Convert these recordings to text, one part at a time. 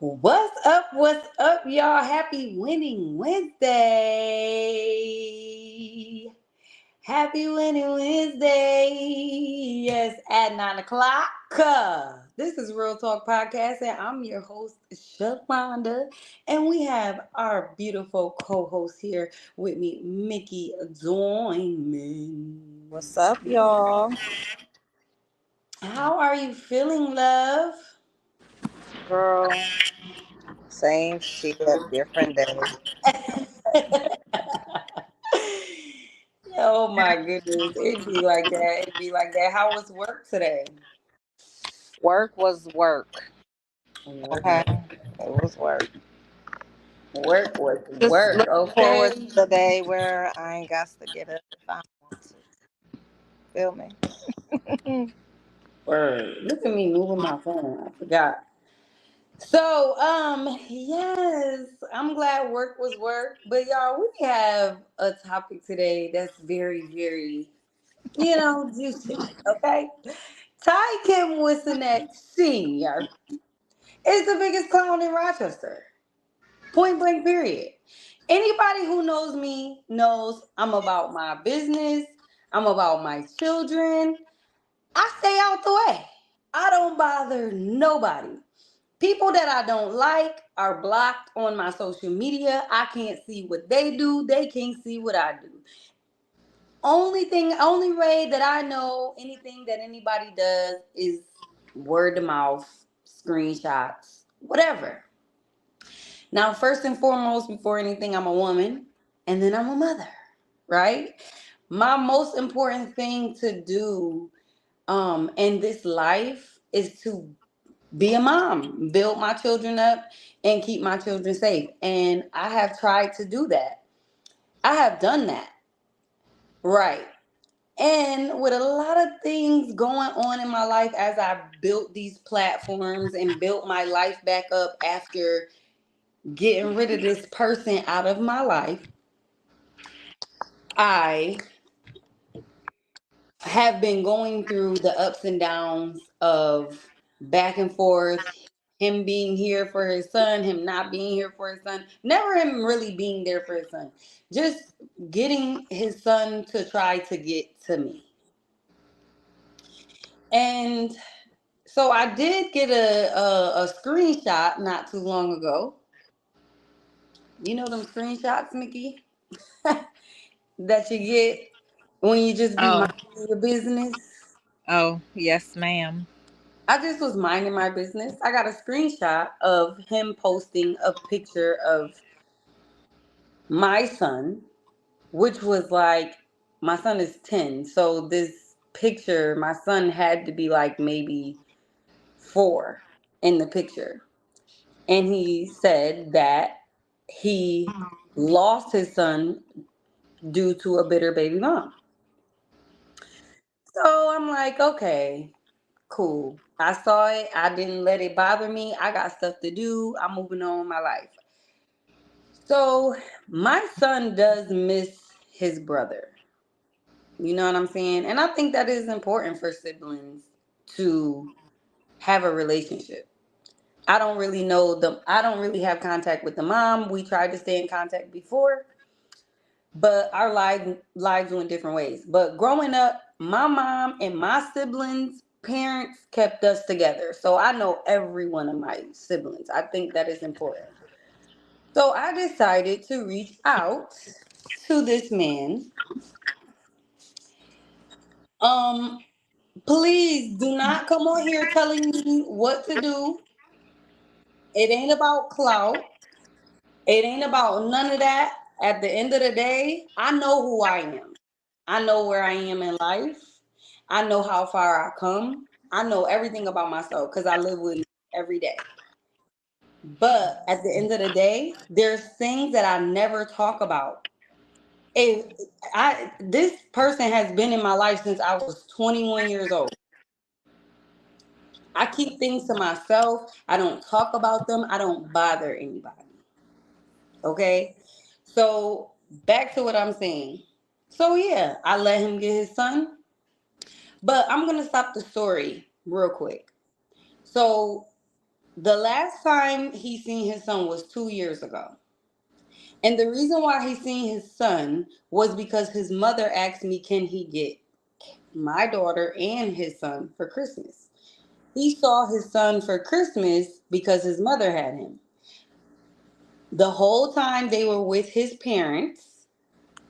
What's up? What's up, y'all? Happy Winning Wednesday. Happy Winning Wednesday. Yes, at 9 o'clock. This is Real Talk Podcast, and I'm your host, Shalonda. And we have our beautiful co host here with me, Mickey Doyman. What's up, y'all? How are you feeling, love? Girl, same shit, different day. Oh my goodness. It'd be like that. It'd be like that. How was work today? Work was work. Work, Okay, it was work. work was Just work. looking forward Okay. to the day where I ain't got to get up if I want to. Feel me? Word. Look at me moving my phone. I forgot. So, yes, I'm glad work was work. But y'all, we have a topic today that's very, very, juicy. Okay. Tykim Whisonant Sr. is the biggest clown in Rochester. Point blank, period. Anybody who knows me knows I'm about my business. I'm about my children. I stay out the way. I don't bother nobody. People that I don't like are blocked on my social media. I can't see what they do. They can't see what I do. Only way that I know anything that anybody does is word of mouth, screenshots, whatever. Now, first and foremost, before anything, I'm a woman and then I'm a mother, right? My most important thing to do in this life is to be a mom, build my children up, and keep my children safe. And I have tried to do that. I have done that, right? And with a lot of things going on in my life as I built these platforms and built my life back up after getting rid of this person out of my life, I have been going through the ups and downs of back and forth, him being here for his son, him not being here for his son, never him really being there for his son, just getting his son to try to get to me. And so I did get a screenshot not too long ago. You know them screenshots, Mickey, that you get when you just be Oh, minding your business. oh, yes, ma'am. I just was minding my business. I got a screenshot of him posting a picture of my son, which was like, my son is 10. So this picture, my son had to be like maybe 4 in the picture. And he said that he lost his son due to a bitter baby mom. So I'm like, okay, cool. I saw it. I didn't let it bother me. I got stuff to do. I'm moving on with my life. So my son does miss his brother. You know what I'm saying? And I think that is important for siblings to have a relationship. I don't really know them. I don't really have contact with the mom. We tried to stay in contact before, but our lives went different ways. But growing up, my mom and my siblings' parents kept us together. So I know every one of my siblings. I think that is important. So I decided to reach out to this man. Um, Please do not come on here telling me what to do. It ain't about clout. It ain't about none of that. At the end of the day, I know who I am. I know where I am in life. I know how far I come. I know everything about myself because I live with me every day. But at the end of the day, there's things that I never talk about. If this person has been in my life since I was 21 years old. I keep things to myself. I don't talk about them. I don't bother anybody. Okay? So, back to what I'm saying. So, yeah, I let him get his son. But I'm going to stop the story real quick. So, The last time he seen his son was 2 years ago. And the reason why he seen his son was because his mother asked me, can he get my daughter and his son for Christmas? He saw his son for Christmas because his mother had him. The whole time they were with his parents,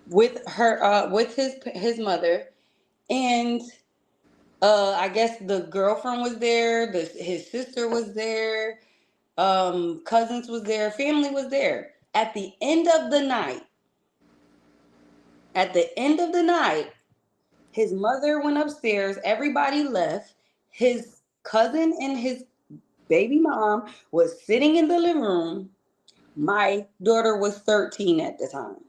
with his mother, and I guess the girlfriend was there, his sister was there, cousins was there, family was there. At the end of the night, his mother went upstairs, everybody left. His cousin and his baby mom was sitting in the living room. My daughter was 13 at the time.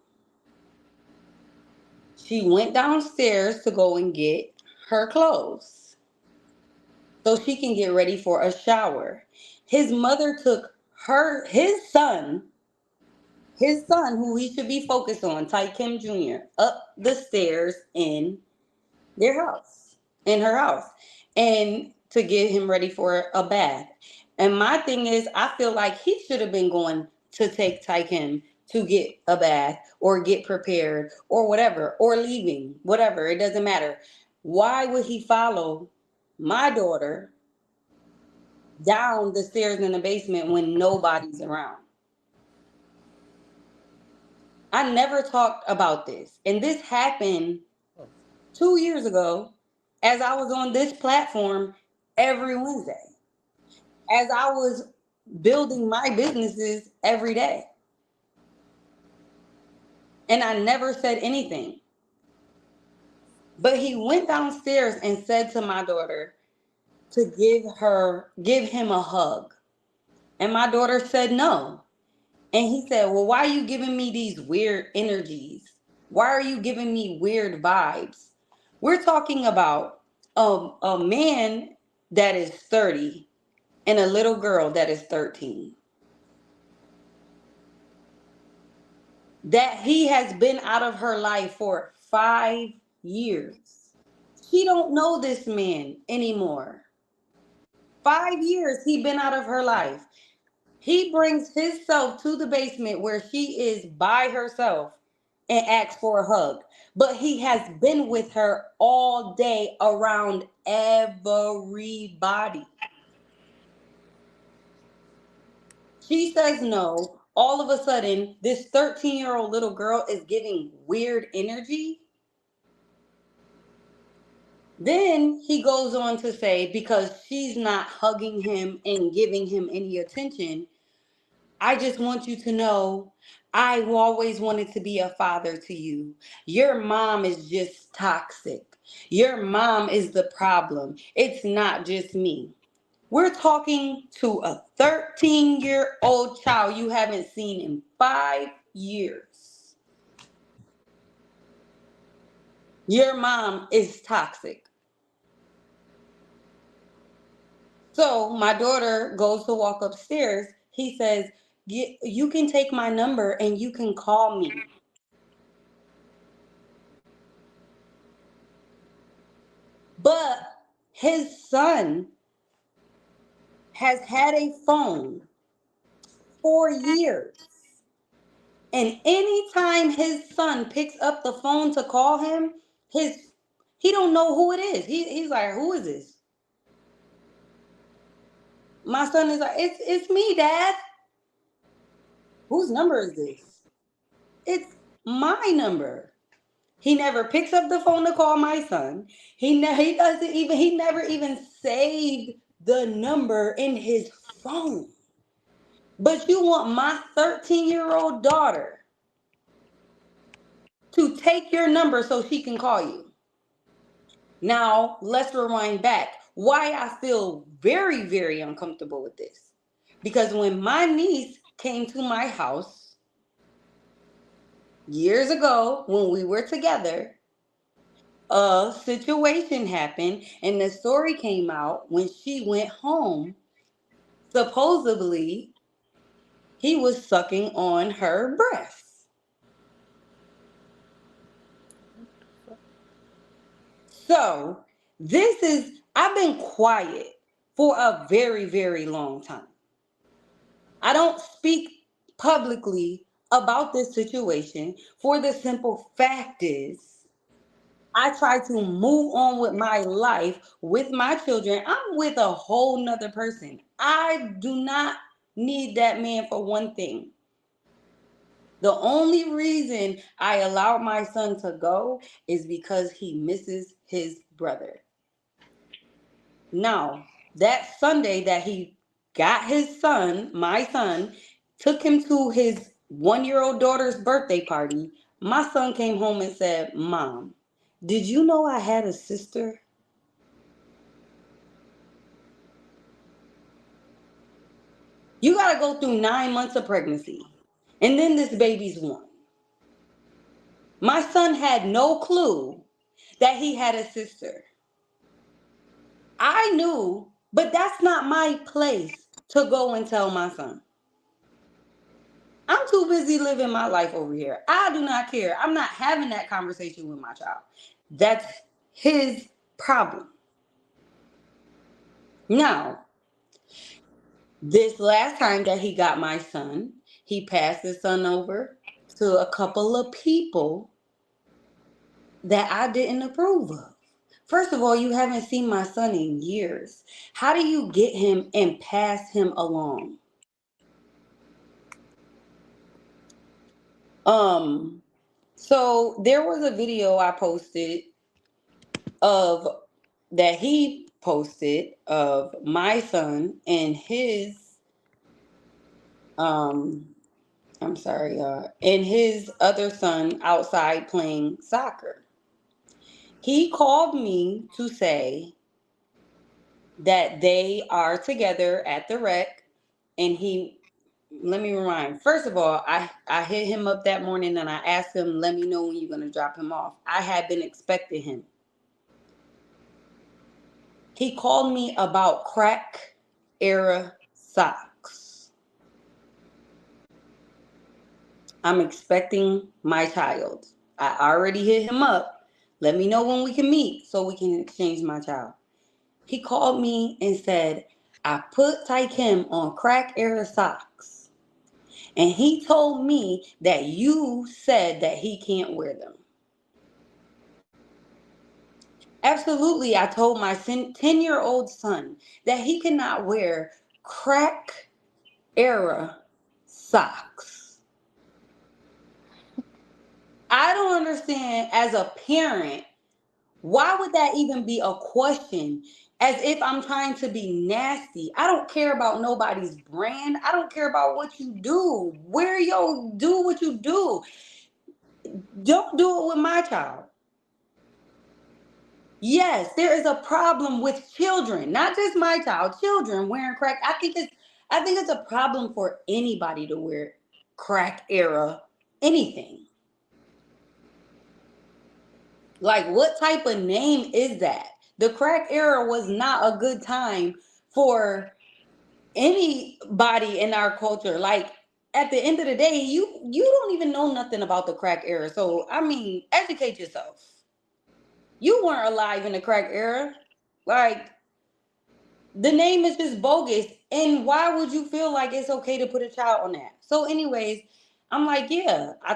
She went downstairs to go and get her clothes so she can get ready for a shower. His mother took his son, who he should be focused on, Tykim Jr., up the stairs their house, in her house, and to get him ready for a bath. And my thing is, I feel like he should have been going to take Tykim to get a bath or get prepared or whatever, or leaving, whatever. It doesn't matter. Why would he follow my daughter down the stairs in the basement when nobody's around? I never talked about this. And this happened 2 years ago as I was on this platform every Wednesday, as I was building my businesses every day. And I never said anything. But he went downstairs and said to my daughter to give him a hug. And my daughter said no. And he said, well, why are you giving me these weird energies? Why are you giving me weird vibes? We're talking about a man that is 30 and a little girl that is 13. That he has been out of her life for 5 years. She don't know this man anymore. 5 years he been out of her life. He brings himself to the basement where she is by herself and asks for a hug. But he has been with her all day around everybody. She says no. All of a sudden, this 13-year-old little girl is giving weird energy. Then he goes on to say, because she's not hugging him and giving him any attention, I just want you to know I always wanted to be a father to you. Your mom is just toxic. Your mom is the problem. It's not just me. We're talking to a 13-year-old child you haven't seen in 5 years. Your mom is toxic. So my daughter goes to walk upstairs. He says, you can take my number and you can call me. But his son has had a phone for years. And anytime his son picks up the phone to call him, he don't know who it is. He's like, who is this? My son is like, it's me, Dad. Whose number is this? It's my number. He never picks up the phone to call my son. He never even saved the number in his phone. But you want my 13-year-old daughter to take your number so she can call you. Now, let's rewind back. Why I feel very, very uncomfortable with this. Because when my niece came to my house years ago when we were together, a situation happened and the story came out when she went home. Supposedly, he was sucking on her breast. So, I've been quiet for a very, very long time. I don't speak publicly about this situation for the simple fact is I try to move on with my life with my children. I'm with a whole nother person. I do not need that man for one thing. The only reason I allowed my son to go is because he misses his brother. Now, that Sunday that he got his son, my son, took him to his 1 year old daughter's birthday party, my son came home and said, Mom, did you know I had a sister? You got to go through 9 months of pregnancy. And then this baby's one. My son had no clue that he had a sister. I knew, but that's not my place to go and tell my son. I'm too busy living my life over here. I do not care. I'm not having that conversation with my child. That's his problem. Now, this last time that he got my son, he passed his son over to a couple of people that I didn't approve of. First of all, you haven't seen my son in years. How do you get him and pass him along? Um, so there was a video I posted of that he posted of my son and his um I'm sorry, and his other son outside playing soccer. He called me to say that they are together at the rec and he let me remind. First of all, I hit him up that morning and I asked him, let me know when you're gonna drop him off. I had been expecting him. He called me about crack era socks. I'm expecting my child. I already hit him up. Let me know when we can meet so we can exchange my child. He called me and said, I put Tykim on crack era socks. And he told me that you said that he can't wear them. Absolutely, I told my 10-year-old son that he cannot wear crack era socks. I don't understand as a parent, why would that even be a question? As if I'm trying to be nasty. I don't care about nobody's brand. I don't care about what you do. Do what you do. Don't do it with my child. Yes, there is a problem with children, not just my child, children wearing crack. I think it's a problem for anybody to wear crack era anything. Like, what type of name is that? The crack era was not a good time for anybody in our culture. Like, at the end of the day, you don't even know nothing about the crack era. So, I mean, educate yourself. You weren't alive in the crack era. Like, the name is just bogus. And why would you feel like it's okay to put a child on that? So, anyways, I'm like, yeah, I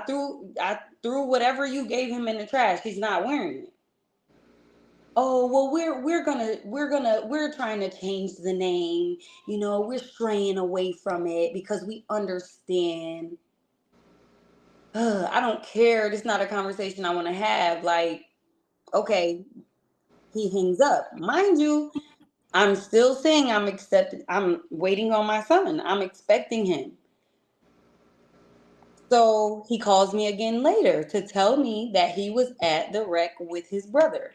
threw whatever you gave him in the trash. He's not wearing it. Oh, well, we're trying to change the name. We're straying away from it because we understand. I don't care. It's not a conversation I want to have. Like, okay, he hangs up. Mind you, I'm still saying I'm waiting on my son. I'm expecting him. So he calls me again later to tell me that he was at the rec with his brother.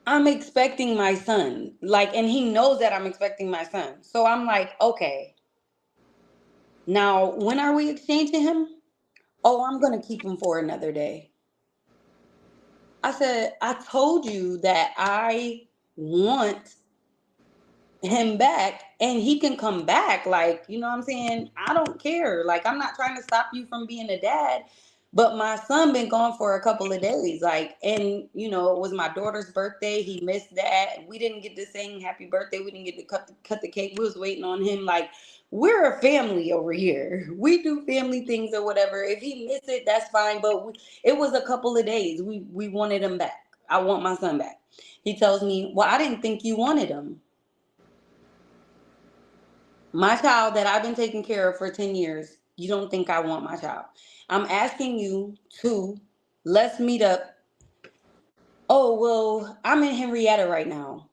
I'm expecting my son. Like, and he knows that I'm expecting my son. So I'm like, okay, now when are we exchanging him? Oh, I'm going to keep him for another day. I said, I told you that I want him back and he can come back. Like, you know what I'm saying? I don't care. Like, I'm not trying to stop you from being a dad, But my son been gone for a couple of days, like, and it was my daughter's birthday. He missed that. We didn't get to sing happy birthday. We didn't get to cut the cake. We was waiting on him. Like, we're a family over here. We do family things or whatever. If he missed it, that's fine. But it was a couple of days. We wanted him back. I want my son back. He tells me, "Well, I didn't think you wanted him." My child that I've been taking care of for 10 years, you don't think I want my child. I'm asking you to, let's meet up. Oh, well, I'm in Henrietta right now.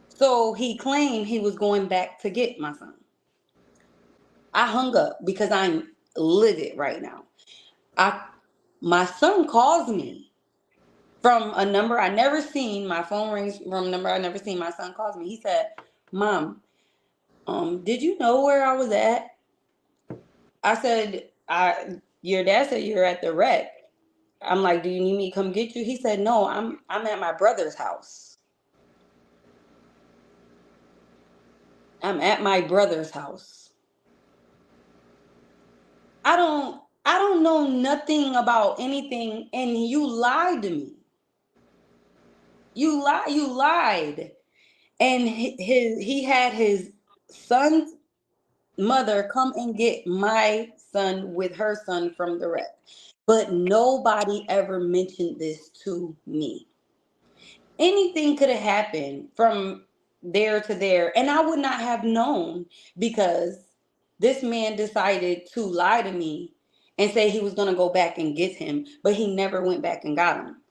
So he claimed he was going back to get my son. I hung up because I'm livid right now. I My son calls me from a number I never seen. My phone rings from a number I never seen. My son calls me. He said, "Mom, did you know where I was at?" I said, your dad said you're at the wreck. I'm like, "Do you need me to come get you?" He said, "No, I'm at my brother's house. I'm at my brother's house." I don't know nothing about anything, and you lied to me. You lied. And he had his son's mother come and get my son with her son from the wreck. But nobody ever mentioned this to me. Anything could have happened from there to there, and I would not have known because this man decided to lie to me and say he was going to go back and get him, but he never went back and got him.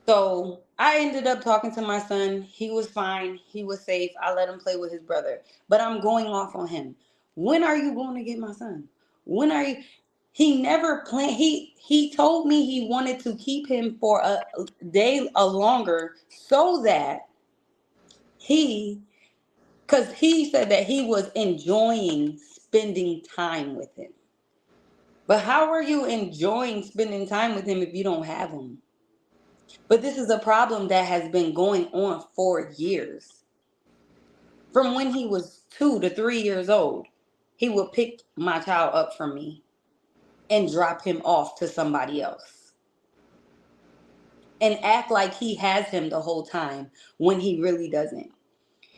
So I ended up talking to my son. He was fine. He was safe. I let him play with his brother. But I'm going off on him. When are you going to get my son? When are you? He never planned. He told me he wanted to keep him for a day longer so that he, because he said that he was enjoying spending time with him. But how are you enjoying spending time with him if you don't have him? But this is a problem that has been going on for years. From when he was 2 to 3 years old, he would pick my child up from me and drop him off to somebody else and act like he has him the whole time when he really doesn't.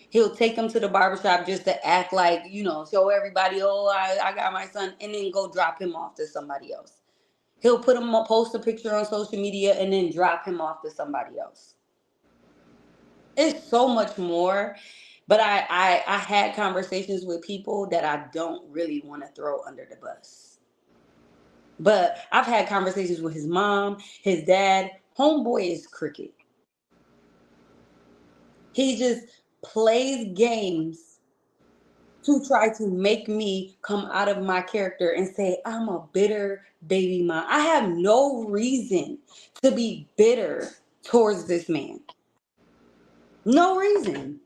He'll take him to the barbershop just to act like, show everybody, "Oh, I got my son," and then go drop him off to somebody else. He'll post a picture on social media and then drop him off to somebody else. It's so much more. But I had conversations with people that I don't really want to throw under the bus. But I've had conversations with his mom, his dad. Homeboy is cricket. He just plays games to try to make me come out of my character and say I'm a bitter baby mom. I have no reason to be bitter towards this man. No reason.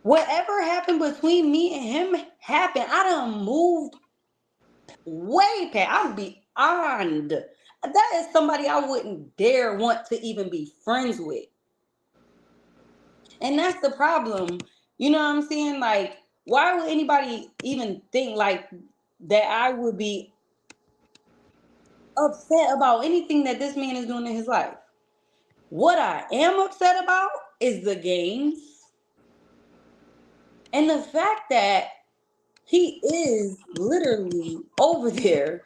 Whatever happened between me and him happened. I done moved way past. I'm beyond. That is somebody I wouldn't dare want to even be friends with. And that's the problem. You know what I'm saying? Like, why would anybody even think like that I would be upset about anything that this man is doing in his life? What I am upset about is the games and the fact that he is literally over there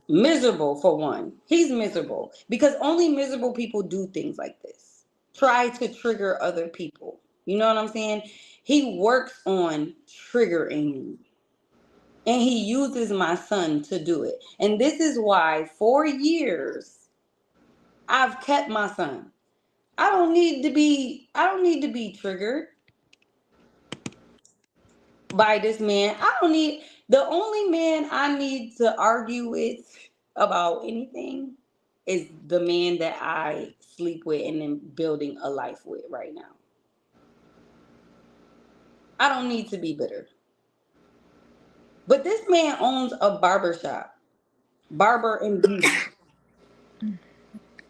miserable. For one, he's miserable because only miserable people do things like this. Try to trigger other people. You know what I'm saying? He works on triggering me. And he uses my son to do it. And this is why for years I've kept my son. I don't need to be triggered by this man. The only man I need to argue with about anything is the man that I sleep with and am building a life with right now. I don't need to be bitter. But this man owns a barber shop, barber and beauty.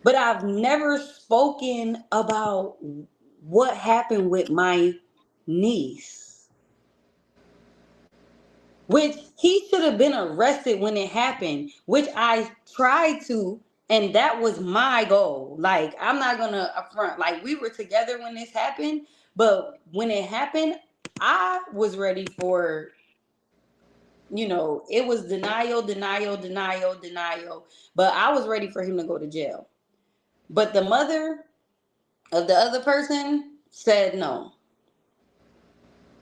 But I've never spoken about what happened with my niece, which he should have been arrested when it happened, which I tried to, and that was my goal. Like, I'm not gonna affront, like, we were together when this happened, but when it happened, I was ready for, it was denial, denial, denial, denial, but I was ready for him to go to jail. But the mother of the other person said no.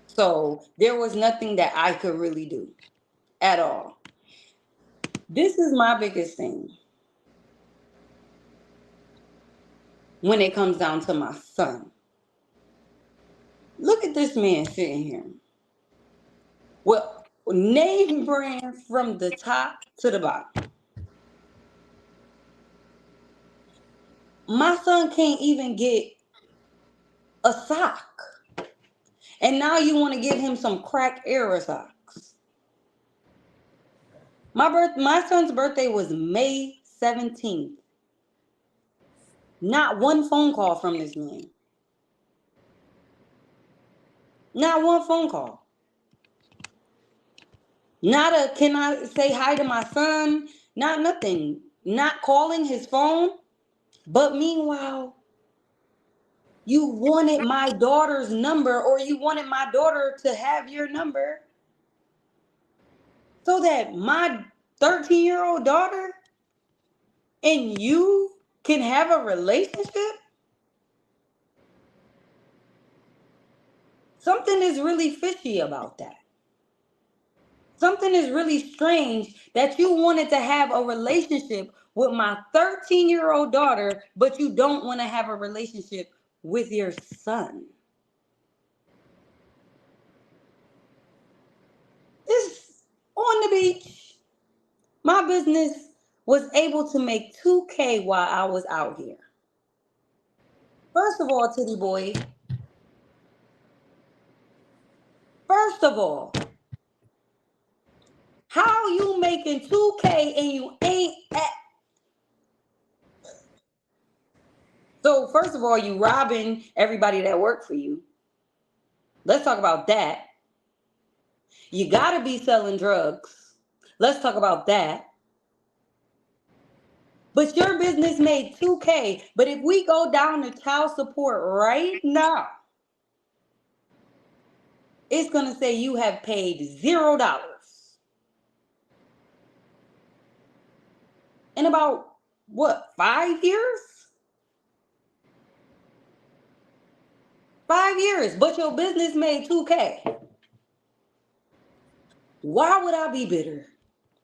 So there was nothing that I could really do at all. This is my biggest thing when it comes down to my son. Look at this man sitting here. Well, name brand from the top to the bottom. My son can't even get a sock. And now you want to give him some crack era socks. My son's birthday was May 17th. Not one phone call from this man. Not one phone call. Not a can I say hi to my son? Not nothing. Not calling his phone. But meanwhile, you wanted my daughter's number, or you wanted my daughter to have your number so that my 13-year-old daughter and you can have a relationship? Something is really fishy about that. Something is really strange that you wanted to have a relationship with my 13-year-old daughter, but you don't want to have a relationship with your son. This on the beach. My business was able to make 2K while I was out here. First of all, Titty Boy, first of all, how you making 2K and you ain't at... So first of all, you robbing everybody that worked for you. Let's talk about that. You gotta be selling drugs. Let's talk about that. But your business made 2K. But if we go down to child support right now, it's gonna say you have paid $0 in about what, 5 years? 5 years, but your business made 2K. Why would I be bitter?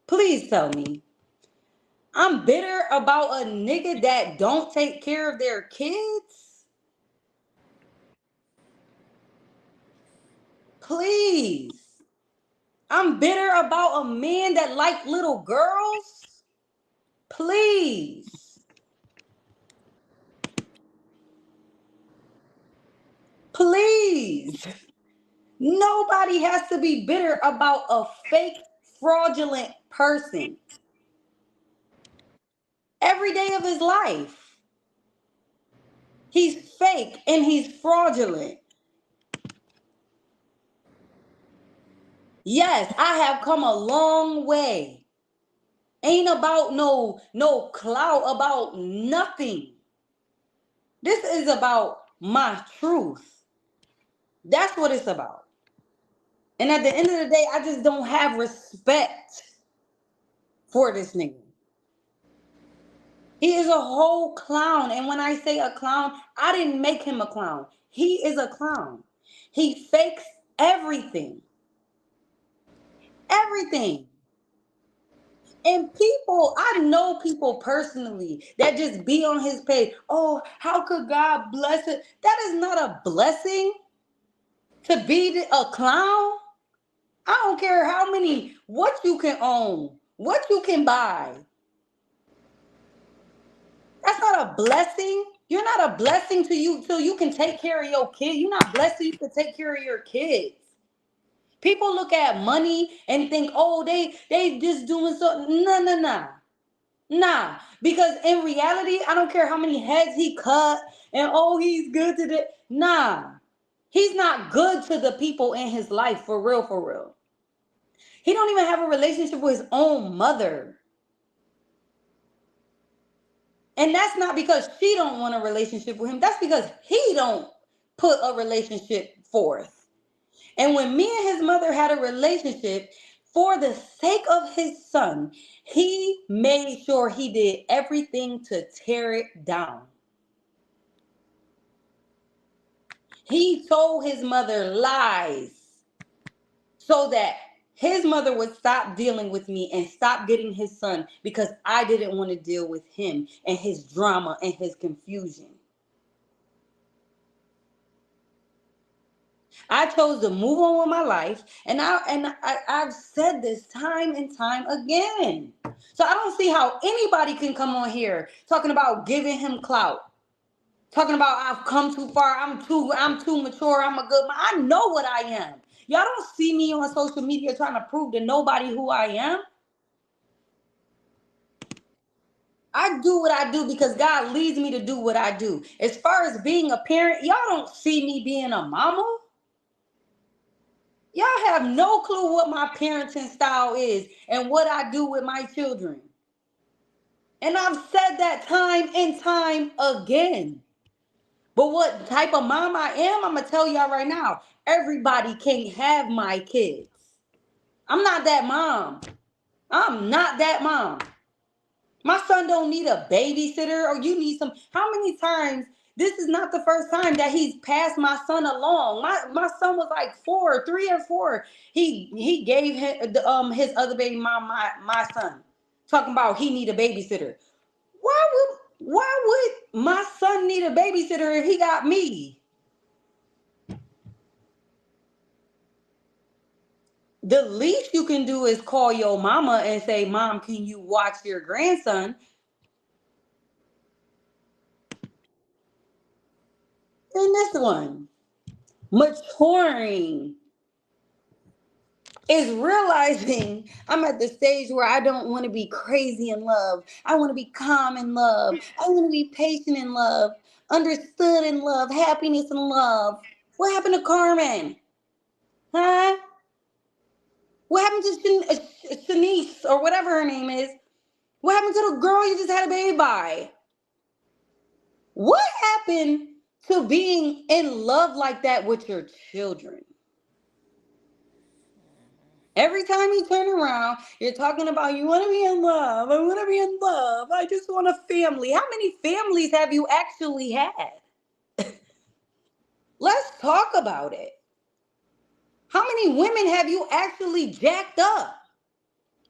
Please tell me. I'm bitter about a nigga that don't take care of their kids? Please. I'm bitter about a man that like little girls? Please. Please. Nobody has to be bitter about a fake, fraudulent person every day of his life. He's fake and he's fraudulent. Yes, I have come a long way. Ain't about no clout, about nothing. This is about my truth. That's what it's about. And at the end of the day, I just don't have respect for this nigga. He is a whole clown. And when I say a clown, I didn't make him a clown. He is a clown. He fakes everything. Everything. And people, I know people personally that just be on his page. Oh, how could God bless it? That is not a blessing to be a clown. I don't care what you can own, what you can buy. That's not a blessing. You're not a blessing to you till you can take care of your kid. You're not blessed till you can take care of your kids. People look at money and think, oh, they just doing something. No. Nah. Because in reality, I don't care how many heads he cut and oh, he's good to the... Nah. He's not good to the people in his life, for real, for real. He don't even have a relationship with his own mother. And that's not because she don't want a relationship with him. That's because he don't put a relationship forth. And when me and his mother had a relationship, for the sake of his son, he made sure he did everything to tear it down. He told his mother lies so that his mother would stop dealing with me and stop getting his son, because I didn't want to deal with him and his drama and his confusion. I chose to move on with my life, and I've said this time and time again. So I don't see how anybody can come on here talking about giving him clout, talking about I've come too far, I'm too mature, I'm a good man. I know what I am. Y'all don't see me on social media trying to prove to nobody who I am. I do what I do because God leads me to do what I do. As far as being a parent, y'all don't see me being a mama. Y'all have no clue what my parenting style is and what I do with my children. And I've said that time and time again. But what type of mom I am, I'm going to tell y'all right now. Everybody can't have my kids. I'm not that mom. I'm not that mom. My son don't need a babysitter, or you need some. How many times? This is not the first time that he's passed my son along. My son was like 3 or 4. He gave his other baby mom my son, talking about he need a babysitter. Why would my son need a babysitter if he got me? The least you can do is call your mama and say, "Mom, can you watch your grandson?" And this one, maturing is realizing I'm at the stage where I don't want to be crazy in love. I want to be calm in love. I want to be patient in love, understood in love, happiness in love. What happened to Carmen? Huh? What happened to Shanice, or whatever her name is? What happened to the girl you just had a baby by? What happened to being in love like that with your children? Every time you turn around, you're talking about you want to be in love. I want to be in love. I just want a family. How many families have you actually had? Let's talk about it. How many women have you actually jacked up?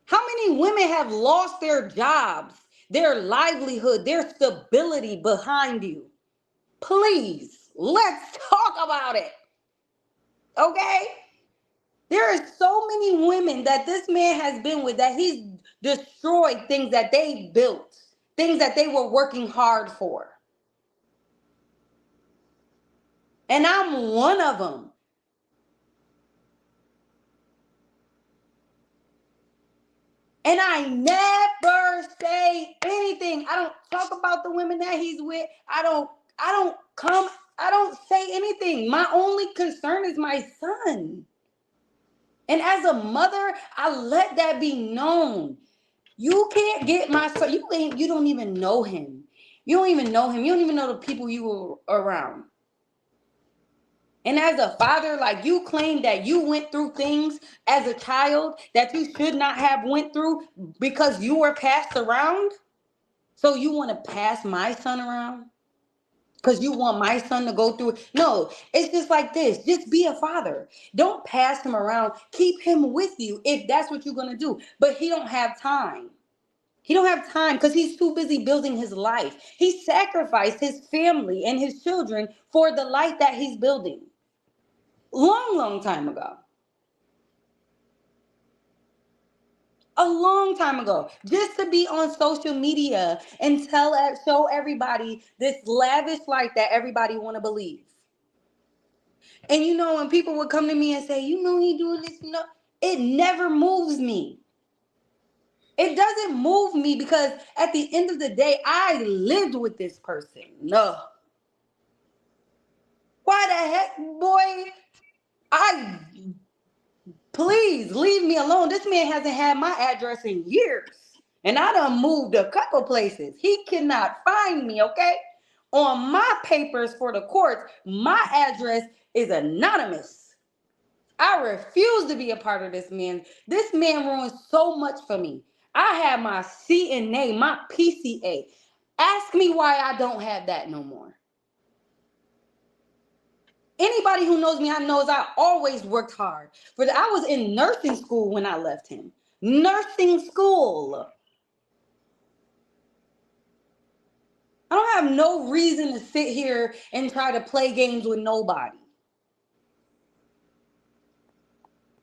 How many women have lost their jobs, their livelihood, their stability behind you? Please, let's talk about it. Okay? There are so many women that this man has been with that he's destroyed things that they built, things that they were working hard for. And I'm one of them. And I never say anything. I don't talk about the women that he's with. I don't say anything. My only concern is my son. And as a mother, I let that be known. You can't get my son. You don't even know him. You don't even know him. You don't even know the people you were around. And as a father, like, you claim that you went through things as a child that you should not have went through because you were passed around. So you want to pass my son around? Because you want my son to go through it? No, it's just like this. Just be a father. Don't pass him around. Keep him with you if that's what you're going to do. But he don't have time. He don't have time because he's too busy building his life. He sacrificed his family and his children for the life that he's building. Long, long time ago. A long time ago. Just to be on social media and show everybody this lavish life that everybody want to believe. And when people would come to me and say, he doing this, it never moves me. It doesn't move me because at the end of the day, I lived with this person. No. Why the heck, boy? I Please leave me alone. This man hasn't had my address in years. And I done moved a couple places. He cannot find me, okay? On my papers for the courts, my address is anonymous. I refuse to be a part of this man. This man ruined so much for me. I have my CNA, my PCA. Ask me why I don't have that no more. Anybody who knows me, I knows I always worked hard. But I was in nursing school when I left him. Nursing school. I don't have no reason to sit here and try to play games with nobody.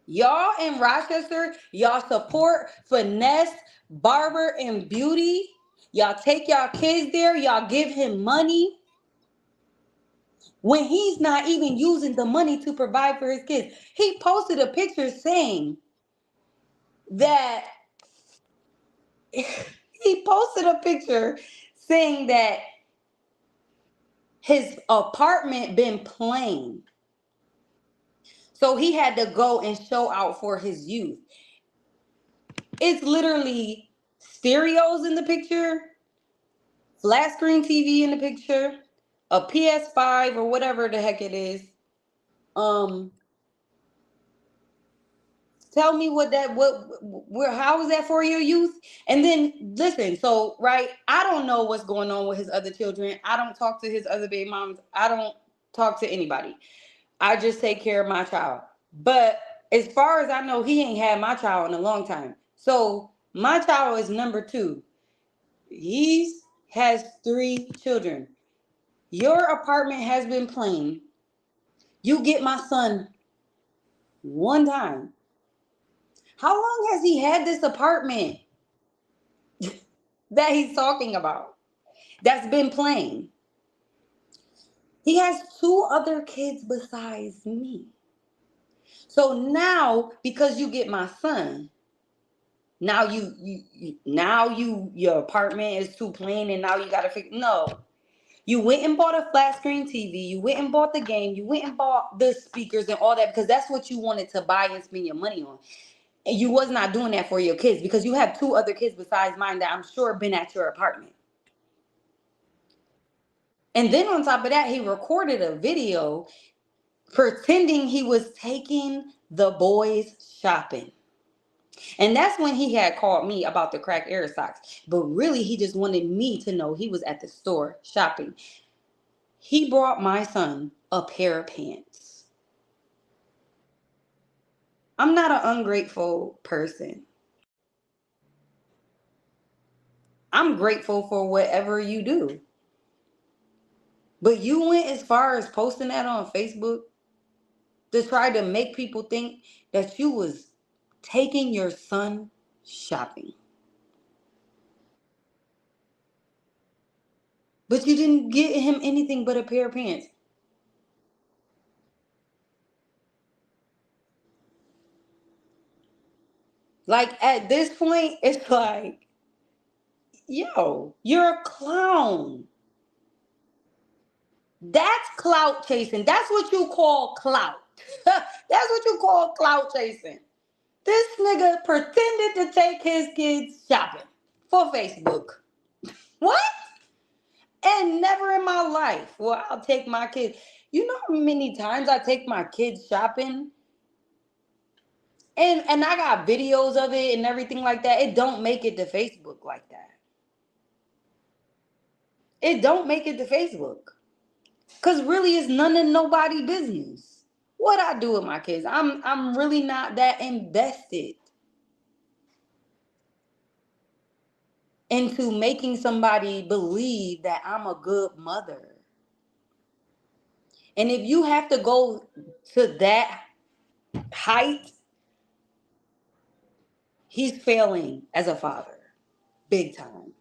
Y'all in Rochester, y'all support finesse, barber, and beauty. Y'all take y'all kids there. Y'all give him money when he's not even using the money to provide for his kids. He posted a picture saying that he posted a picture saying that his apartment been plain. So he had to go and show out for his youth. It's literally stereos in the picture, flat screen TV in the picture, a PS5 or whatever the heck it is. Um, Tell me where, how is that for your youth? And then listen, so right, I don't know what's going on with his other children. I don't talk to his other baby moms. I don't talk to anybody. I just take care of my child. But as far as I know, he ain't had my child in a long time. So my child is number two. He has three children. Your apartment has been plain. You get my son one time. How long has he had this apartment that he's talking about? That's been plain. He has two other kids besides me. So now, because you get my son, now your apartment is too plain, and now you gotta fix. No, you went and bought a flat screen TV. You went and bought the game. You went and bought the speakers and all that because that's what you wanted to buy and spend your money on. And you was not doing that for your kids because you have two other kids besides mine that I'm sure been at your apartment. And then on top of that, he recorded a video pretending he was taking the boys shopping. And that's when he had called me about the crack air socks. But really, he just wanted me to know he was at the store shopping. He brought my son a pair of pants. I'm not an ungrateful person. I'm grateful for whatever you do. But you went as far as posting that on Facebook to try to make people think that you was taking your son shopping. But you didn't get him anything but a pair of pants. Like at this point, it's like, yo, you're a clown. That's clout chasing. That's what you call clout. That's what you call clout chasing. This nigga pretended to take his kids shopping for Facebook. What? And never in my life will I'll take my kids. You know how many times I take my kids shopping? And I got videos of it and everything like that. It don't make it to Facebook like that. It don't make it to Facebook. Cause really it's none of nobody business. What I do with my kids, I'm really not that invested into making somebody believe that I'm a good mother. And if you have to go to that height, he's failing as a father. Big time.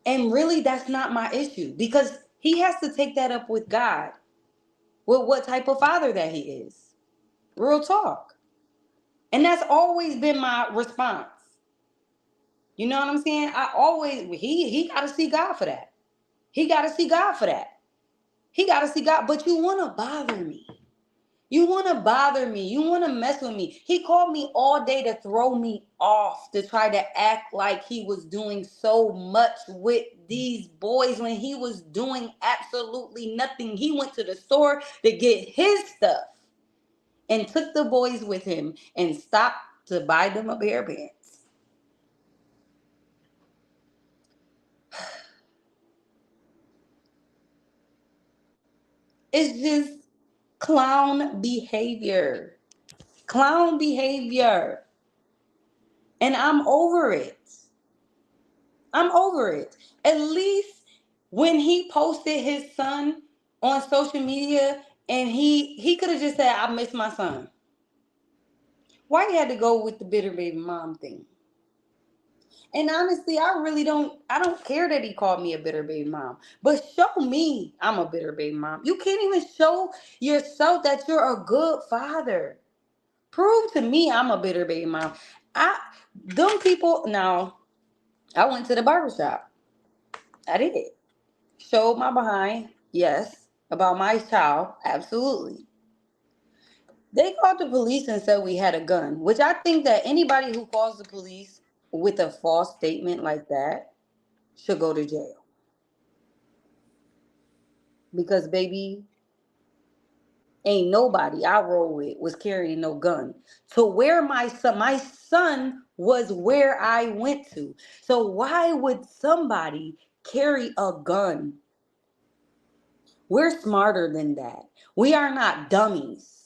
And really that's not my issue because he has to take that up with God. With what type of father that he is. Real talk. And that's always been my response. You know what I'm saying? I always he got to see God for that. He got to see God for that. He got to see God, but you want to bother me. You want to bother me. You want to mess with me. He called me all day to throw me off, to try to act like he was doing so much with these boys when he was doing absolutely nothing. He went to the store to get his stuff and took the boys with him and stopped to buy them a pair of pants. It's just clown behavior. Clown behavior. And I'm over it. I'm over it. At least when he posted his son on social media and he could have just said, I miss my son. Why you had to go with the bitter baby mom thing? And honestly, I don't care that he called me a bitter baby mom. But show me I'm a bitter baby mom. You can't even show yourself that you're a good father. Prove to me I'm a bitter baby mom. I them people now, I went to the barbershop. I did. Showed my behind, yes. About my child, absolutely. They called the police and said we had a gun, which I think that anybody who calls the police with a false statement like that should go to jail. Because, baby, ain't nobody I roll with was carrying no gun. To where my son was where I went to. So why would somebody carry a gun? We're smarter than that. We are not dummies.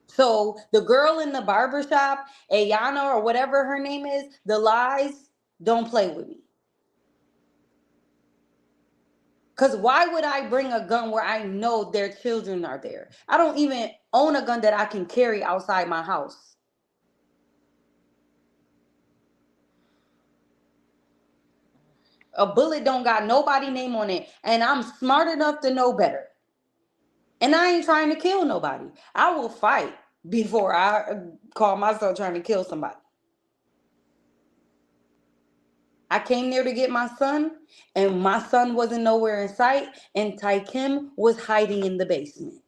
So the girl in the barbershop, Ayana or whatever her name is, the lies, don't play with me. Because why would I bring a gun where I know their children are there? I don't even own a gun that I can carry outside my house. A bullet don't got nobody name on it. And I'm smart enough to know better. And I ain't trying to kill nobody. I will fight before I call myself trying to kill somebody. I came there to get my son, and my son wasn't nowhere in sight, and Tykim was hiding in the basement.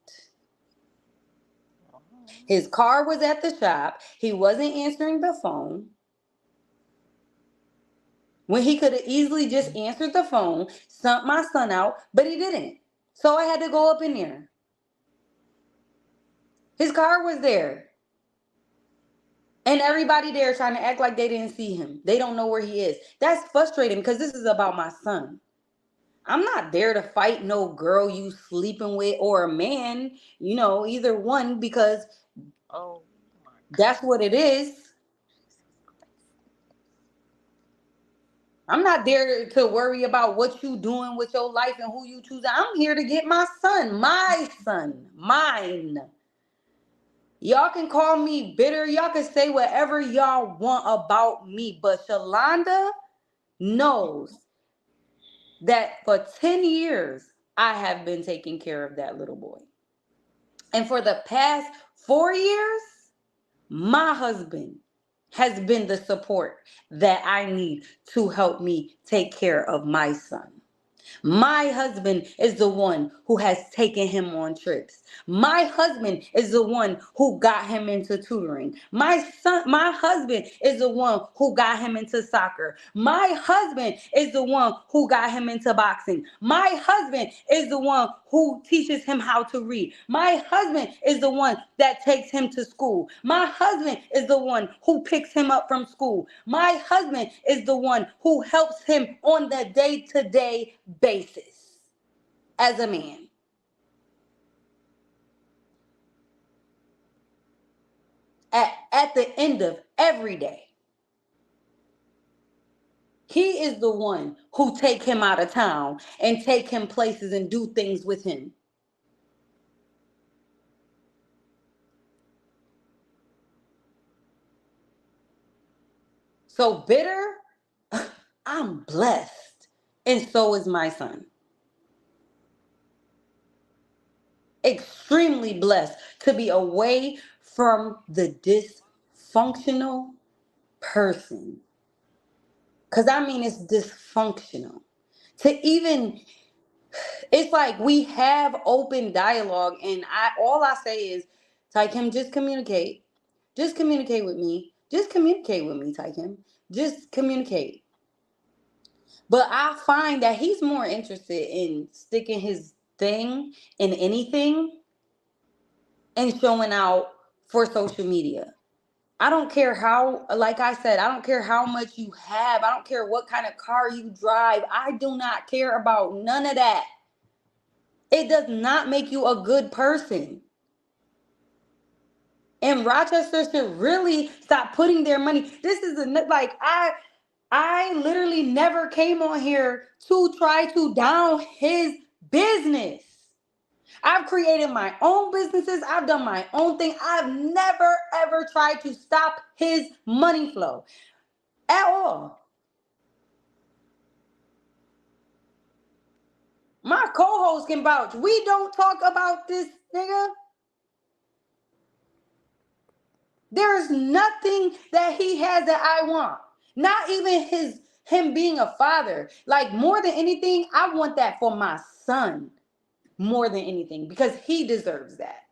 His car was at the shop. He wasn't answering the phone when he could have easily just answered the phone, sent my son out, but he didn't. So I had to go up in there. His car was there. And everybody there trying to act like they didn't see him. They don't know where he is. That's frustrating because this is about my son. I'm not there to fight no girl you sleeping with or a man, either one, because Oh my that's what it is. I'm not there to worry about what you doing with your life and who you choose. I'm here to get my son, mine. Y'all can call me bitter. Y'all can say whatever y'all want about me. But Shalonda knows that for 10 years, I have been taking care of that little boy. And for the past 4 years, my husband has been the support that I need to help me take care of my son. My husband is the one who has taken him on trips. My husband is the one who got him into tutoring. My husband is the one who got him into soccer. My husband is the one who got him into boxing. My husband is the one who teaches him how to read. My husband is the one that takes him to school. My husband is the one who picks him up from school. My husband is the one who helps him on the day-to-day basis as a man. At the end of every day, he is the one who take him out of town and take him places and do things with him. So bitter, I'm blessed. And so is my son. Extremely blessed to be away from the dysfunctional person. Because I mean, it's dysfunctional. To even, it's like we have open dialogue, and all I say is, Tykim, just communicate. Just communicate with me. Just communicate with me, Tykim. Just communicate. But I find that he's more interested in sticking his thing in anything and showing out for social media. I don't care how, like I said, I don't care how much you have. I don't care what kind of car you drive. I do not care about none of that. It does not make you a good person. And Rochester should really stop putting their money. This is like I literally never came on here to try to down his business. I've created my own businesses. I've done my own thing. I've never ever tried to stop his money flow at all. My co-host can vouch. We don't talk about this nigga. There's nothing that he has that I want. Not even him being a father. Like, more than anything, I want that for my son. More than anything, because he deserves that.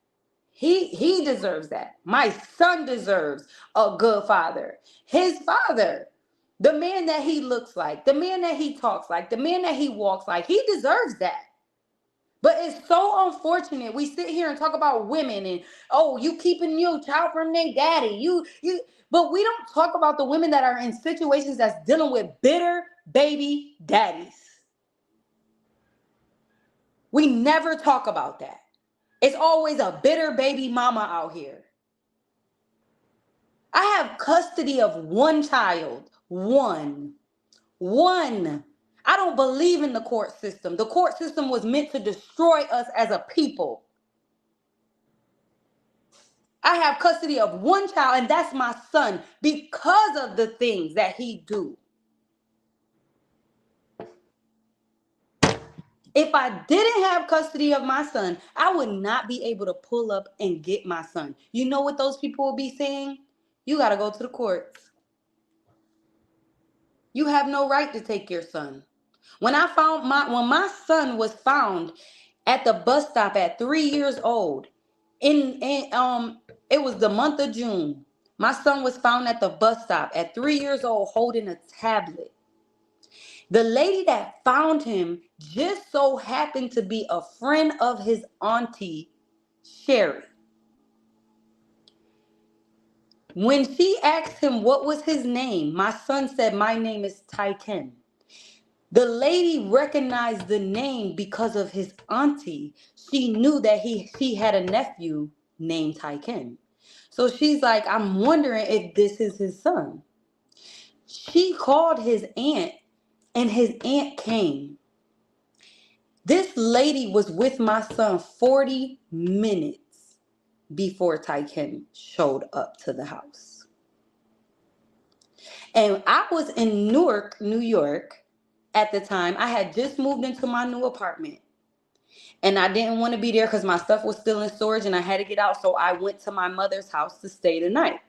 He deserves that. My son deserves a good father. His father, the man that he looks like, the man that he talks like, the man that he walks like, he deserves that. But it's so unfortunate. We sit here and talk about women and, oh, you keeping your child from their daddy. But we don't talk about the women that are in situations that's dealing with bitter baby daddies. We never talk about that. It's always a bitter baby mama out here. I have custody of one child. One. I don't believe in the court system. The court system was meant to destroy us as a people. I have custody of one child, and that's my son, because of the things that he do. If I didn't have custody of my son, I would not be able to pull up and get my son. You know what those people will be saying? You got to go to the courts. You have no right to take your son. When my son was found at the bus stop at 3 years old, it was the month of June. My son was found at the bus stop at 3 years old holding a tablet. The lady that found him just so happened to be a friend of his auntie, Sherry. When she asked him what was his name, my son said, "My name is Tykim." The lady recognized the name because of his auntie. She knew that she had a nephew named Tykim. So she's like, "I'm wondering if this is his son." She called his aunt, and his aunt came. This lady was with my son 40 minutes before Tykim showed up to the house. And I was in Newark, New York at the time. I had just moved into my new apartment. And I didn't want to be there because my stuff was still in storage and I had to get out. So I went to my mother's house to stay the night.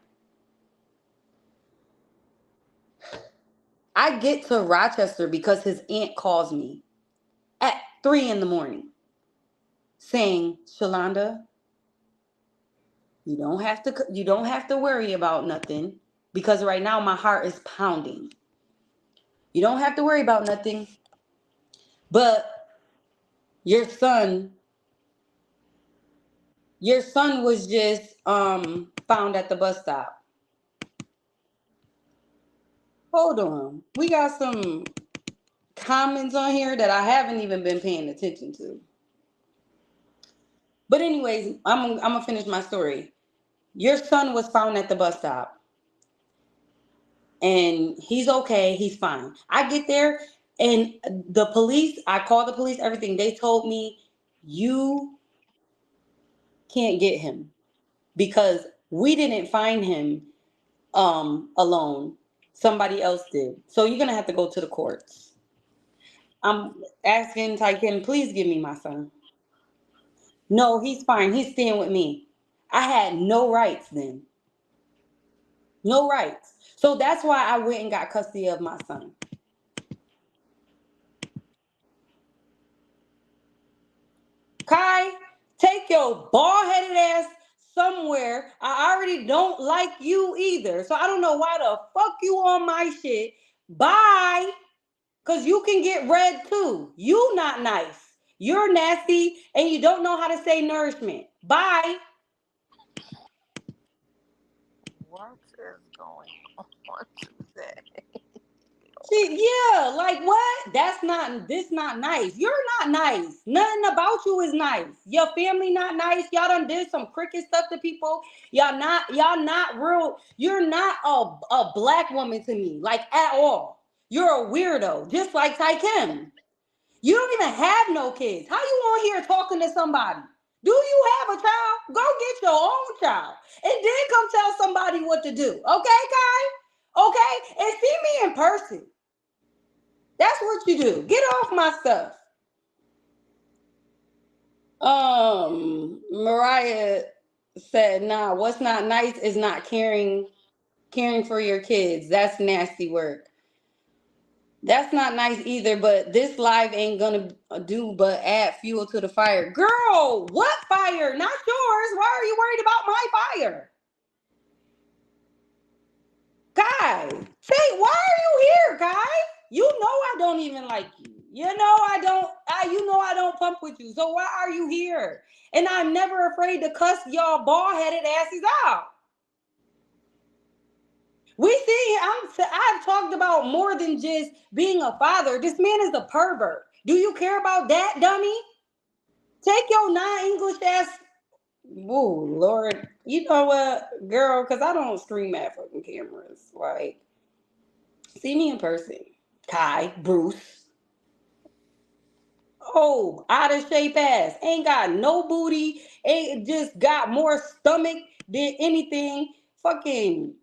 I get to Rochester because his aunt calls me at 3 in the morning saying, "Shalonda, you don't have to worry about nothing, because right now my heart is pounding. You don't have to worry about nothing. But your son was just found at the bus stop." Hold on. We got some comments on here that I haven't even been paying attention to. But anyways, I'm gonna finish my story. Your son was found at the bus stop, and he's okay. He's fine. I get there, and the police. I called the police. Everything. They told me, "You can't get him because we didn't find him alone. Somebody else did. So you're gonna have to go to the courts." I'm asking Tykim, "Please give me my son." "No, he's fine. He's staying with me." I had no rights then. No rights. So that's why I went and got custody of my son. Kai, take your bald headed ass somewhere. I already don't like you either. So I don't know why the fuck you on my shit. Bye. Cause you can get red too. You not nice. You're nasty and you don't know how to say nourishment. Bye. What is going on today? Yeah, like what? This not nice. You're not nice. Nothing about you is nice. Your family not nice. Y'all done did some cricket stuff to people. Y'all not real. You're not a black woman to me, like at all. You're a weirdo, just like Tykim. You don't even have no kids. How you on here talking to somebody? Do you have a child? Go get your own child. And then come tell somebody what to do. Okay, Kai? Okay? And see me in person. That's what you do. Get off my stuff. Mariah said, nah, what's not nice is not caring for your kids. That's nasty work. That's not nice either, but this live ain't gonna do but add fuel to the fire. Girl, what fire? Not yours. Why are you worried about my fire? Guy, say, why are you here, guy? You know I don't even like you. You know I don't pump with you. So why are you here? And I'm never afraid to cuss y'all bald-headed asses out. I've talked about more than just being a father. This man is a pervert. Do you care about that, dummy? Take your non-English ass. Whoa, Lord. You know what, girl? Because I don't stream at fucking cameras. Like, see me in person. Kai, Bruce. Oh, out of shape ass. Ain't got no booty. Ain't just got more stomach than anything. Fucking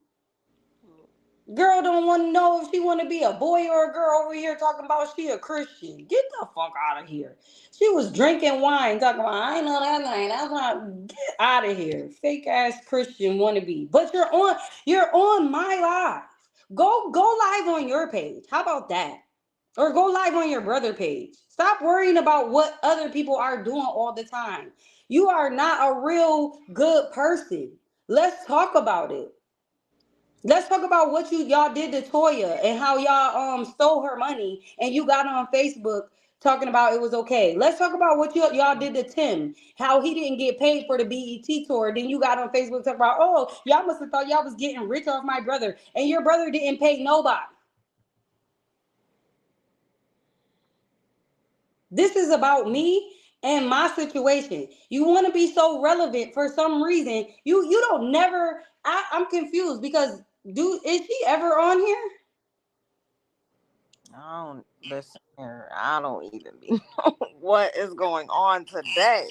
girl don't want to know if she want to be a boy or a girl over here talking about she a Christian. Get the fuck out of here. She was drinking wine talking about I ain't know that name. That's not get out of here. Fake ass Christian wannabe. But you're on my live. Go live on your page. How about that? Or go live on your brother page. Stop worrying about what other people are doing all the time. You are not a real good person. Let's talk about it. Let's talk about what y'all did to Toya and how y'all stole her money and you got on Facebook talking about it was okay. Let's talk about what y'all did to Tim, how he didn't get paid for the BET tour. Then you got on Facebook talking about, oh, y'all must have thought y'all was getting rich off my brother, and your brother didn't pay nobody. This is about me and my situation. You want to be so relevant for some reason. You don't never. I'm confused because dude, is she ever on here? I don't listen here. I don't even be know what is going on today.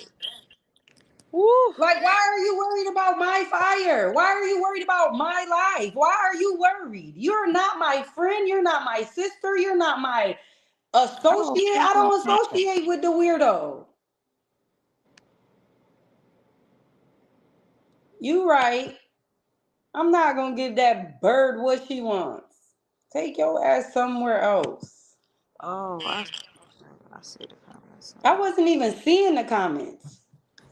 Woo. Like, why are you worried about my fire? Why are you worried about my life? Why are you worried? You're not my friend. You're not my sister. You're not my I don't associate. see I no don't comment. associate with the weirdo. You right. I'm not gonna give that bird what she wants. Take your ass somewhere else. Oh, I see the comments I now. wasn't even seeing the comments.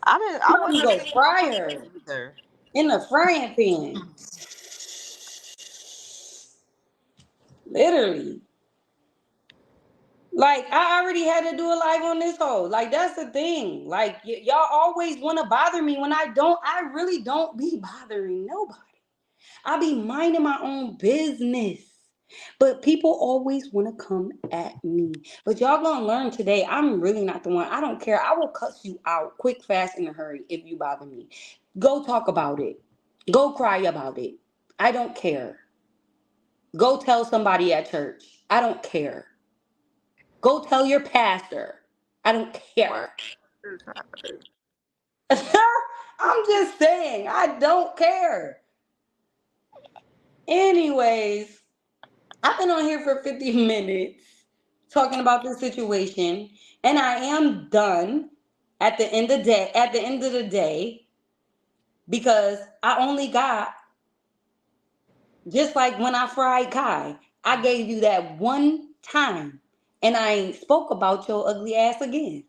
I I'm gonna wasn't go seeing the fry comments her either. in the frying pan. Literally. Like I already had to do a live on this hoe. Like that's the thing. Like y'all always want to bother me when I don't. I really don't be bothering nobody. I be minding my own business. But people always want to come at me. But y'all gonna learn today. I'm really not the one. I don't care. I will cuss you out quick, fast, in a hurry if you bother me. Go talk about it. Go cry about it. I don't care. Go tell somebody at church. I don't care. Go tell your pastor. I don't What care. is happening? I'm just saying, I don't care. Anyways, I've been on here for 50 minutes talking about this situation, and I am done at the end of the day because I only got just like when I fried Kai, I gave you that one time and I ain't spoke about your ugly ass again.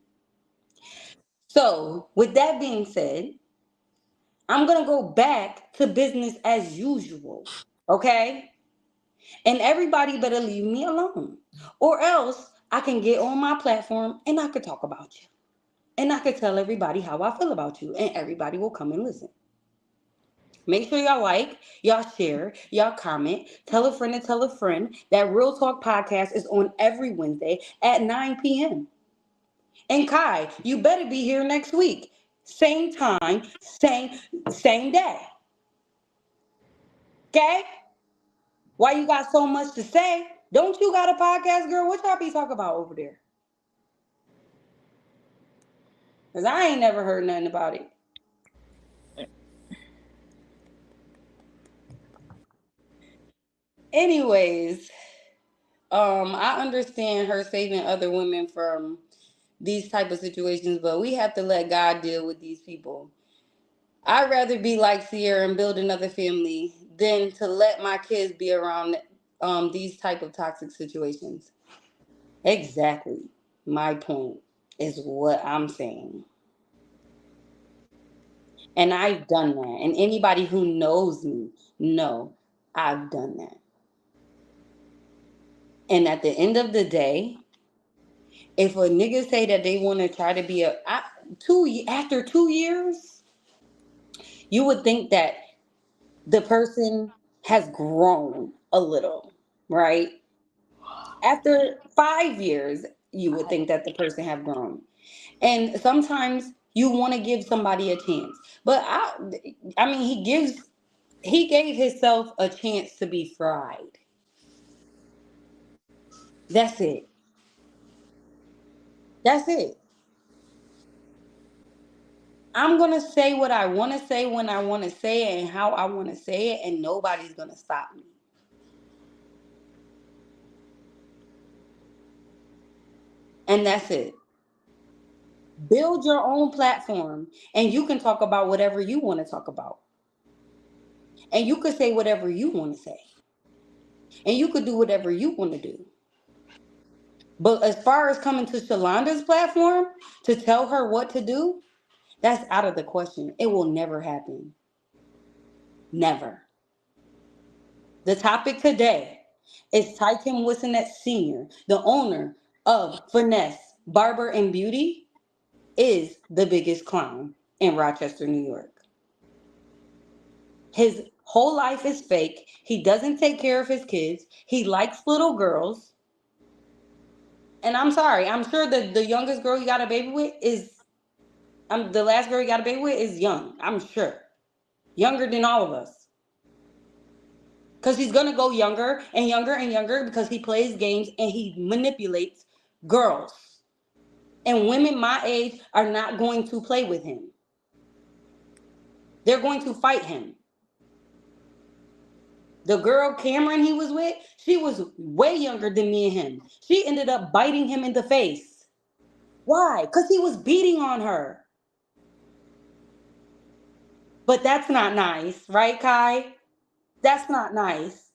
So, with that being said, I'm going to go back to business as usual. Okay? And everybody better leave me alone. Or else I can get on my platform and I could talk about you. And I could tell everybody how I feel about you. And everybody will come and listen. Make sure y'all like, y'all share, y'all comment. Tell a friend to tell a friend that Real Talk Podcast is on every Wednesday at 9 p.m. And Kai, you better be here next week. Same time, same day. Okay? Why you got so much to say? Don't you got a podcast, girl? What y'all be talking about over there? Because I ain't never heard nothing about it. Anyways, I understand her saving other women from these type of situations, but we have to let God deal with these people. I'd rather be like Sierra and build another family than to let my kids be around these type of toxic situations. Exactly. My point is what I'm saying. And I've done that. And anybody who knows me know I've done that. And at the end of the day, if a nigga say that they want to try to be after 2 years, you would think that the person has grown a little, right? After 5 years, you would think that the person have grown. And sometimes you want to give somebody a chance. But I mean, he gave himself a chance to be fried. That's it. That's it. I'm going to say what I want to say when I want to say it and how I want to say it, and nobody's going to stop me. And that's it. Build your own platform and you can talk about whatever you want to talk about. And you could say whatever you want to say. And you could do whatever you want to do. But as far as coming to Shalonda's platform to tell her what to do, that's out of the question. It will never happen. Never. The topic today is Tykim Whisonant Sr., the owner of Finesse Barber and Beauty, is the biggest clown in Rochester, New York. His whole life is fake. He doesn't take care of his kids. He likes little girls. And I'm sorry, I'm sure that the youngest girl he got a baby with is, the last girl he got a baby with is young. I'm sure. Younger than all of us. Because he's going to go younger and younger and younger because he plays games and he manipulates girls. And women my age are not going to play with him. They're going to fight him. The girl Cameron he was with, she was way younger than me and him. She ended up biting him in the face. Why? Because he was beating on her. But that's not nice, right, Kai? That's not nice.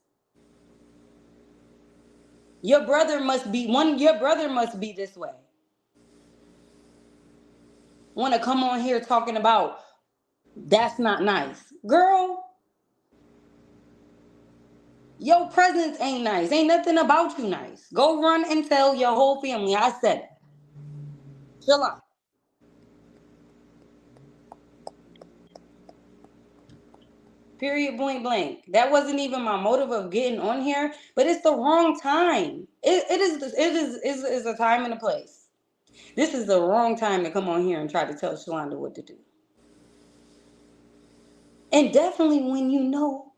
Your brother must be this way. Want to come on here talking about that's not nice. Girl, your presence ain't nice. Ain't nothing about you nice. Go run and tell your whole family I said it. Chill out. Period, point blank. That wasn't even my motive of getting on here, but it's the wrong time. It is a time and a place. This is the wrong time to come on here and try to tell Shalonda what to do. And definitely when you know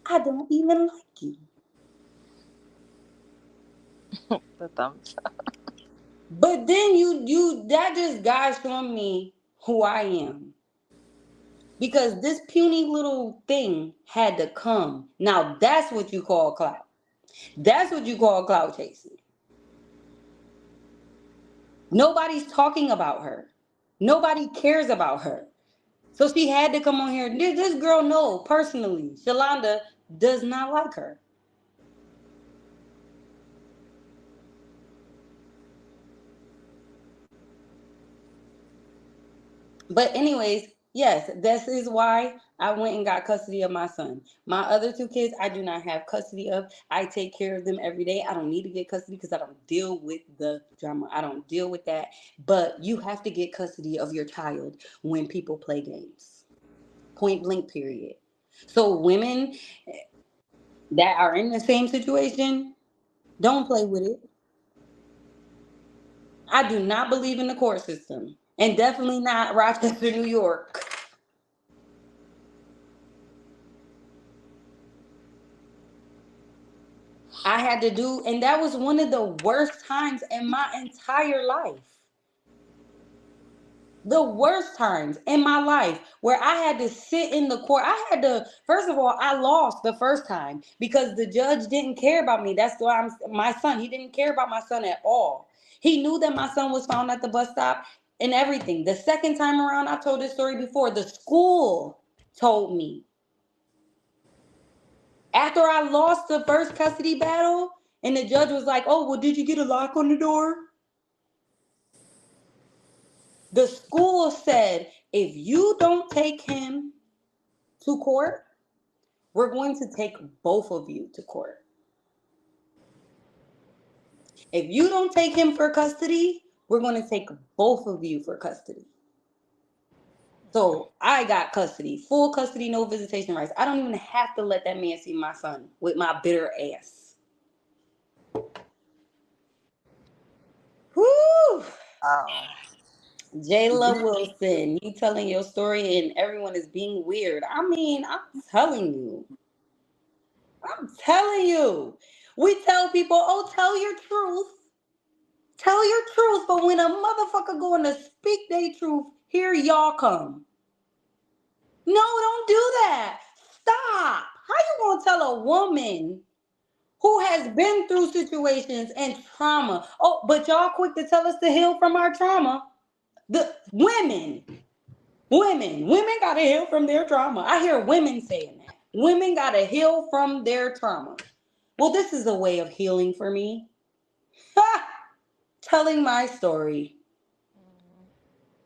I don't even like you. The thumbs up. But then that just God's showing me who I am. Because this puny little thing had to come. Now that's what you call clout. That's what you call clout chasing. Nobody's talking about her. Nobody cares about her. So she had to come on here. This girl know personally. Shalonda does not like her. But anyways, yes, this is why I went and got custody of my son. My other two kids, I do not have custody of. I take care of them every day. I don't need to get custody because I don't deal with the drama. I don't deal with that. But you have to get custody of your child when people play games. Point blank, period. So women that are in the same situation, don't play with it. I do not believe in the court system. And definitely not Rochester, New York. I had to do, and that was one of the worst times in my entire life. The worst times in my life where I had to sit in the court. I had to, first of all, I lost the first time because the judge didn't care about me. That's why my son, he didn't care about my son at all. He knew that my son was found at the bus stop and everything. The second time around, I told this story before, the school told me. After I lost the first custody battle, and the judge was like, oh, well, did you get a lock on the door? The school said, if you don't take him to court, we're going to take both of you to court. If you don't take him for custody, we're going to take both of you for custody. So I got custody, full custody, no visitation rights. I don't even have to let that man see my son with my bitter ass. Whoo! Oh. Jayla Wilson, you telling your story and everyone is being weird. I mean, telling you. I'm telling you. We tell people, oh, tell your truth. Tell your truth. But when a motherfucker going to speak their truth, here y'all come. No, don't do that. Stop. How you going to tell a woman who has been through situations and trauma? Oh, but y'all quick to tell us to heal from our trauma. The women gotta heal from their trauma. I hear women saying that. Women gotta heal from their trauma. Well, this is a way of healing for me. Ha! Telling my story.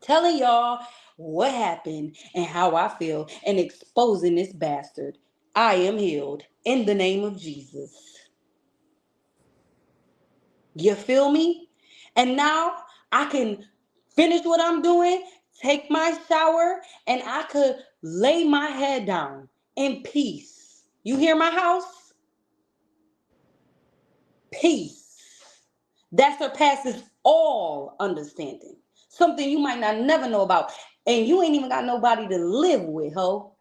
Telling y'all what happened and how I feel and exposing this bastard. I am healed in the name of Jesus. You feel me? And now I can finish what I'm doing, take my shower, and I could lay my head down in peace. You hear my house? Peace. That surpasses all understanding. Something you might not never know about. And you ain't even got nobody to live with, ho.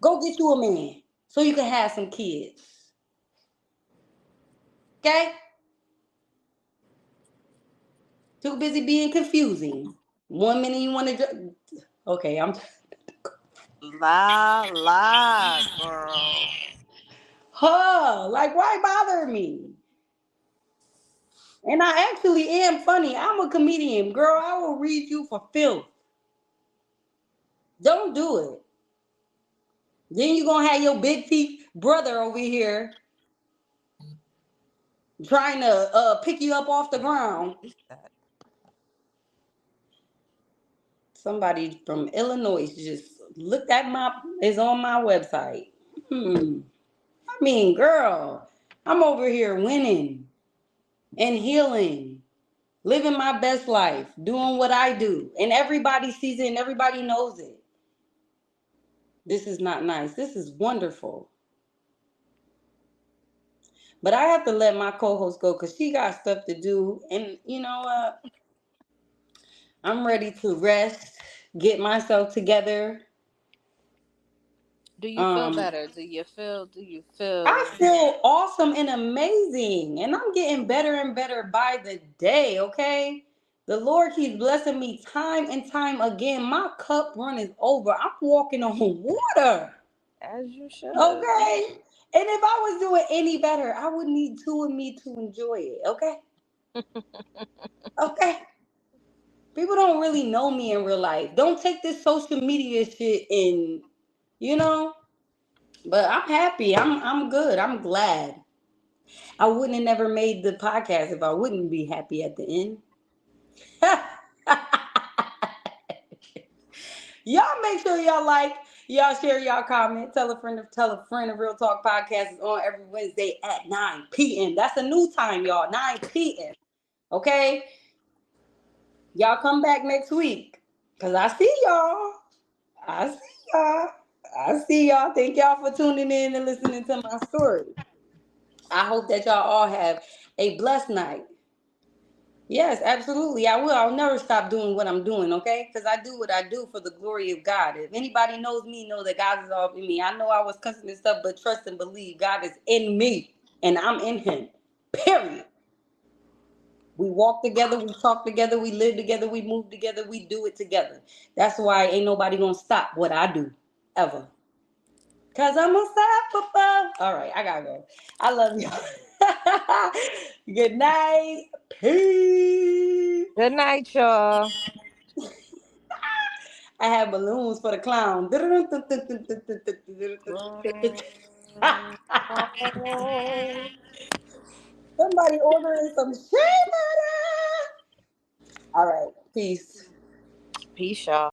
Go get you a man so you can have some kids. Okay? Too busy being confusing. One minute you want to. Okay, I'm. La, girl. Huh? Like, why bother me? And I actually am funny. I'm a comedian. Girl, I will read you for filth. Don't do it. Then you're going to have your big teeth brother over here trying to pick you up off the ground. Somebody from Illinois just looked at is on my website. I mean, girl, I'm over here winning and healing, living my best life, doing what I do. And everybody sees it and everybody knows it. This is not nice. This is wonderful. But I have to let my co-host go because she got stuff to do. And you know what? I'm ready to rest, get myself together. Do you feel Um, better? I feel awesome and amazing. And I'm getting better and better by the day, okay? The Lord keeps blessing me time and time again. My cup runneth over. I'm walking on water. as you should? Okay? And if I was doing any better, I would need two of me to enjoy it. Okay? Okay? People don't really know me in real life. Don't take this social media shit and, you know, but I'm happy. I'm good. I'm glad. I wouldn't have never made the podcast if I wouldn't be happy at the end. Y'all make sure y'all like, y'all share, y'all comment, tell a friend. The Real Talk Podcast is on every Wednesday at 9 p.m. That's a new time, y'all. 9 p.m. Okay, y'all come back next week because I see y'all. I see y'all. I see y'all. Thank y'all for tuning in and listening to my story. I hope that y'all all have a blessed night. Yes, absolutely. I will. I'll never stop doing what I'm doing, okay? Because I do what I do for the glory of God. If anybody knows me, know that God is all in me. I know I was cussing and stuff, but trust and believe God is in me and I'm in him. Period. We walk together, we talk together, we live together, we move together, we do it together. That's why ain't nobody gonna stop what I do. Ever. Cause I'm unstoppable. All right, I gotta go. I love y'all. Good night. Peace. Good night, y'all. I have balloons for the clown. Somebody ordering some shea butter. All right, peace. Peace, y'all.